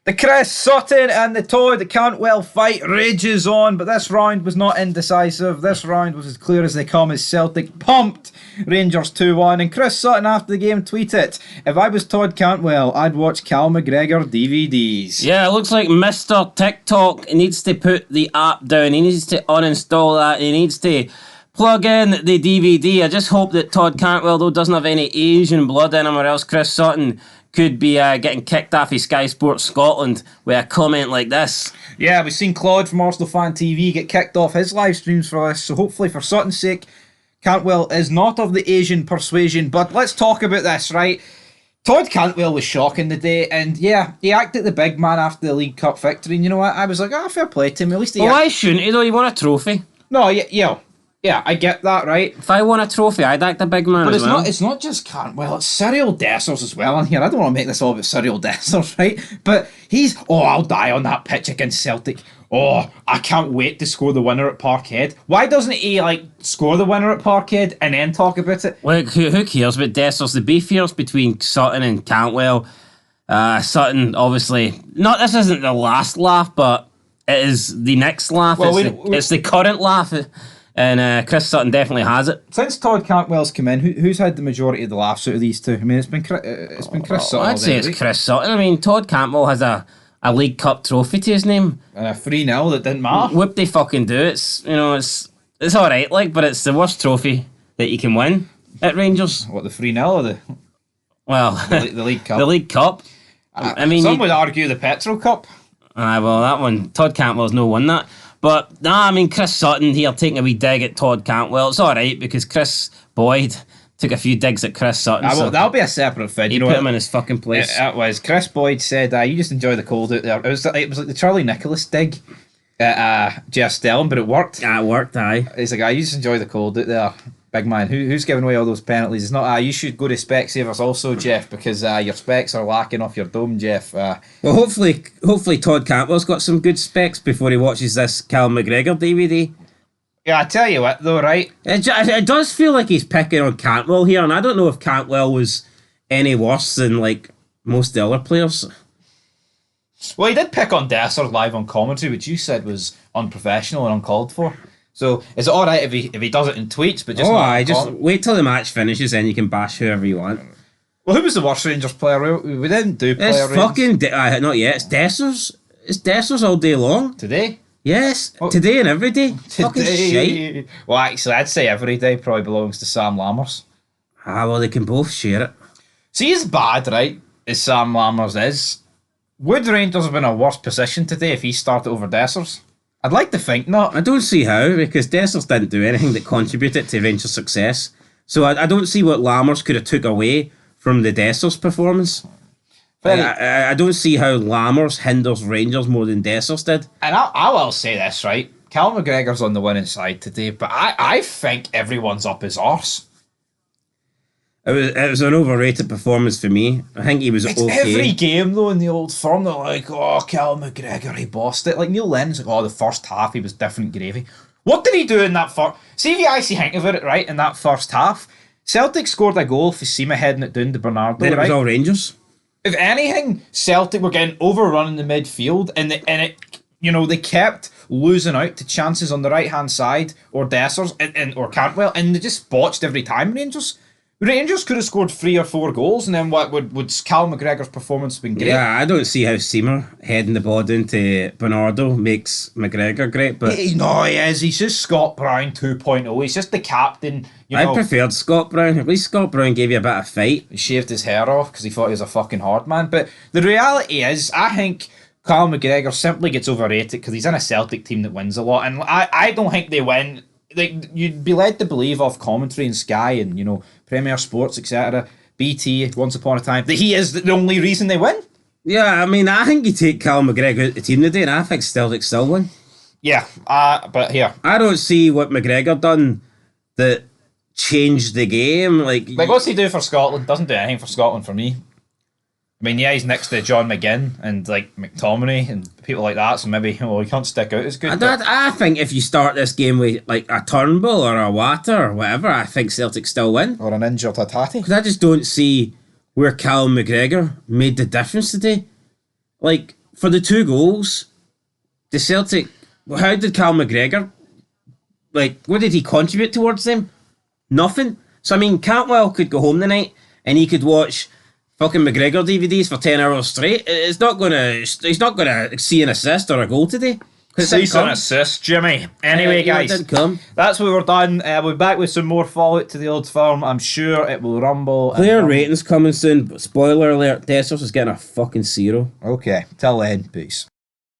The Chris Sutton and the Todd Cantwell fight rages on, but this round was not indecisive. This round was as clear as they come as Celtic pumped Rangers 2-1. And Chris Sutton after the game tweeted, "If I was Todd Cantwell, I'd watch Cal McGregor DVDs." Yeah, it looks like Mr. TikTok needs to put the app down. He needs to uninstall that. He needs to plug in the DVD. I just hope that Todd Cantwell, though, doesn't have any Asian blood in him, or else Chris Sutton could be getting kicked off of Sky Sports Scotland with a comment like this. Yeah, we've seen Claude from Arsenal Fan TV get kicked off his live streams for this, so hopefully for Sutton's sake, Cantwell is not of the Asian persuasion. But let's talk about this, right? Todd Cantwell was shocking the day, and yeah, he acted the big man after the League Cup victory, and you know what? I was like, fair play to him. At least he... Well, why shouldn't he, though? He won a trophy. No, yeah, I get that, right? If I won a trophy, I'd act a big man as well. But it's not just Cantwell, it's Cyril Dessers as well in here. I don't want to make this all about Cyril Dessers, right? But he's, I'll die on that pitch against Celtic. I can't wait to score the winner at Parkhead. Why doesn't he, score the winner at Parkhead and then talk about it? Well, who cares about Dessers? The beef here's between Sutton and Cantwell. Sutton, obviously, this isn't the last laugh, but it is the next laugh. Well, it's the current laugh. And Chris Sutton definitely has it. Since Todd Cantwell's come in, who's had the majority of the laughs out of these two? I mean, it's been Chris Sutton. I'd say it's Chris Sutton. I mean, Todd Cantwell has a League Cup trophy to his name. And a 3-0 that didn't matter. Whoop they fucking do. It's alright, but it's the worst trophy that you can win at Rangers. What, the 3-0 or the... Well, the League Cup. The League Cup. I mean... Some would argue the Petrol Cup. Well, that one, Todd Cantwell's no won that. But, Chris Sutton here taking a wee dig at Todd Cantwell. It's alright, because Chris Boyd took a few digs at Chris Sutton. That'll be a separate vid. You put him in his fucking place. It was. Chris Boyd said, you just enjoy the cold out there. It was like the Charlie Nicholas dig at Jeff Stelling, but it worked. Yeah, it worked, aye. He's like, you just enjoy the cold out there. Big man, who's giving away all those penalties? It's not, you should go to Specsavers also, Jeff, because your specs are lacking off your dome, Jeff. Well, hopefully Todd Cantwell's got some good specs before he watches this Cal McGregor DVD. Yeah, I tell you what, though, right? It does feel like he's picking on Cantwell here, and I don't know if Cantwell was any worse than, most of the other players. Well, he did pick on Dessers live on commentary, which you said was unprofessional and uncalled for. So is it all right if he does it in tweets, but just just wait till the match finishes, and you can bash whoever you want. Well, who was the worst Rangers player? We didn't do player ratings. It's fucking not yet. It's Dessers. It's Dessers all day long. Today? Yes, today and every day. Fucking shite. Well, actually, I'd say every day probably belongs to Sam Lammers. Well, they can both share it. See, as bad, right, as Sam Lammers is, would Rangers have been in a worse position today if he started over Dessers? I'd like to think not. I don't see how, because Dessers didn't do anything that contributed to Rangers' success. So I don't see what Lammers could have took away from the Dessers performance. I don't see how Lammers hinders Rangers more than Dessers did. And I will say this, right? Cal McGregor's on the winning side today, but I think everyone's up his arse. It was an overrated performance for me. I think he was okay. Every game, though, in the Old Firm, they're like, Cal McGregor, he bossed it. Like, Neil Lennon's like, the first half, he was different gravy. What did he do in that first... See if you actually think about it, right, in that first half, Celtic scored a goal for Seema heading it down to Bernardo, then it was all Rangers. If anything, Celtic were getting overrun in the midfield, and they kept losing out to chances on the right-hand side, or Dessers, or Cantwell, and they just botched every time, Rangers could have scored 3 or 4 goals, and then what would Cal McGregor's performance have been great? Yeah, I don't see how Seamer heading the ball down to Bernardo makes McGregor great, but... He is. He's just Scott Brown 2.0. He's just the captain. I preferred Scott Brown. At least Scott Brown gave you a bit of fight. He shaved his hair off because he thought he was a fucking hard man. But the reality is, I think Cal McGregor simply gets overrated because he's in a Celtic team that wins a lot. And I don't think they win... Like, you'd be led to believe off commentary and Sky and, Premier Sports, etc., BT, once upon a time, that he is the only reason they win. Yeah, I think you take Cal McGregor out of the team today, and I think Celtic still win. Yeah, but here. I don't see what McGregor done that changed the game. Like what's he do for Scotland? Doesn't do anything for Scotland for me. He's next to John McGinn and McTominay and people like that, so maybe he can't stick out as good. I think if you start this game with a Turnbull or a Water or whatever, I think Celtic still win. Or an injured Hatate. Because I just don't see where Cal McGregor made the difference today. for the 2 goals, the Celtic, how did Cal McGregor, like, what did he contribute towards them? Nothing. So, I mean, Cantwell could go home tonight and he could watch fucking McGregor DVDs for 10 hours straight. He's not gonna see an assist or a goal today. Cease and assist, Jimmy. Anyway, guys, didn't come. that's where we're done. We'll be back with some more Fallout to the Old Firm. I'm sure it will rumble. Player ratings coming soon, but spoiler alert, Dessers is getting a fucking 0. Okay, till then, peace.